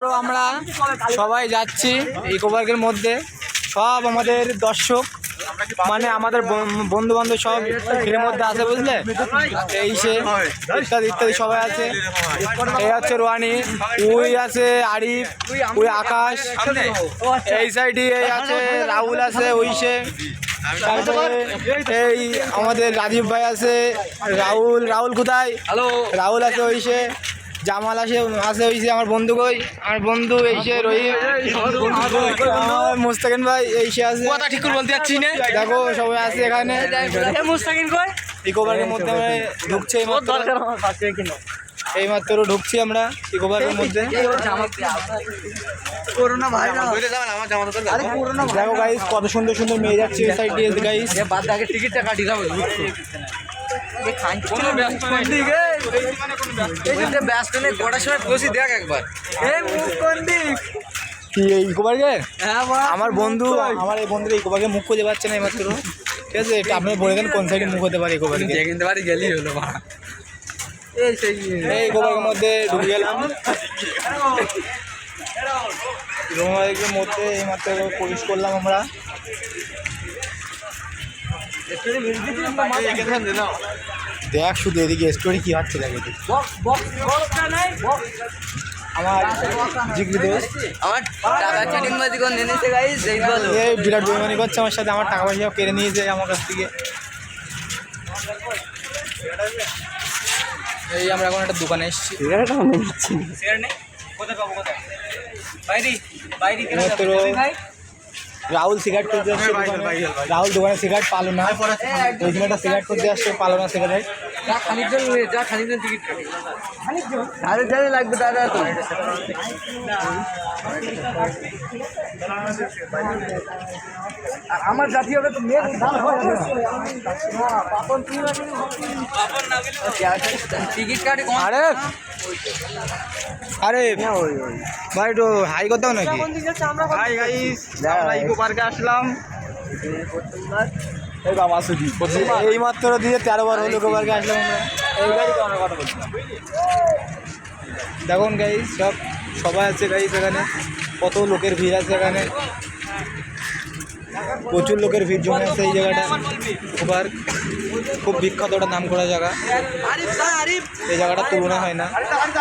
তো আমরা সবাই যাচ্ছি ইকো পার্কের মধ্যে। সব আমাদের দর্শক মানে আমাদের বন্ধু বান্ধব সব এর মধ্যে আছে, বুঝলে? এই সে ইত্যাদি ইত্যাদি সবাই আছে। এই হচ্ছে রোহানি, ওই আছে আরিফ, ওই আকাশ, এই সাইডে এই আছে রাহুল আছে, ওই সে তারপরে এই আমাদের রাজীব ভাই আছে, রাহুল কোথায়? রাহুল আছে, ওই সে জামাল আছে ওইসে আমার বন্ধু কই, আমার বন্ধু এইসে রহিম, মুস্তাকিন ভাই এইসে আছে। কথা ঠিক করে বলতে যাচ্ছি না, দেখো সবাই আছে এখানে। মুস্তাকিন কই? ইকো পার্কের মধ্যে আমরা ঢুকছি, এই মাত্র ঢুকছি আমরা ইকো পার্কের মধ্যে। দেখো গাইস কত সুন্দর সুন্দর মেয়ে যাচ্ছে এই সাইড দিয়ে গাইস। টিকিটটা কাটি দাও। দেখ একবার ইকো পার্কে আমার বন্ধু, আমার এই বন্ধুরা ইকো পার্কে মুখ খুঁজে পাচ্ছে না এইমাত্র। ঠিক আছে, এটা আপনি বলে দেন কোন সাইডে মুখ হতে পারে ইকো পার্কে। গেলেই হলো। এই ইকো পার্কের মধ্যে ঢুকে গেলাম। ইকো পার্কের মধ্যে এইমাত্র প্রবেশ করলাম আমরা। দেখ শুধু এদিকে স্টোরি কি হচ্ছে, দেখ এদিকে আমার জিগরি দোস্ত আমার টাকা চিটিং বাজি করে নিয়েছে গাইস, এই বলো এই বিরাট বেইমানি করছে আমার সাথে, আমার টাকা পয়সা কেড়ে নিয়েছে আমার কাছ থেকে। এই আমরা এখন একটা দোকানে এসেছি। রাহুল সিগারেট করতে আসছে, রাহুল দোকানে সিগারেট পালো না, ওইখানে একটা সিগারেট করতে আসছে, পালো না সিগারেট। খানিকজন টিকিট ধারে লাগবে দাদা। তো আমার জাতীয় টিকিট কাটে। আরে আরে ভাই একটু হাই করতাম নাকি? হাই গাইস, আমরা ইকো পার্কে আসলাম। এই বাবা সুদি এই মাত্র দিয়ে 13 বার হলো ইকো পার্কে আসলাম আমরা। এই গাড়িতে আমরা কথা বলছিলাম। দেখুন গাইস সবাই আছে গাইস এখানে, কত লোকের ভিড় আছে এখানে, প্রচুর লোকের ভিড় জমে আছে এই জায়গাটা। ইকো পার্ক খুব বিখ্যাত, একটা নাম করা জায়গা। এই জায়গাটার তুলনা হয় না,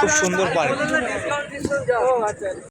খুব সুন্দর পার্ক।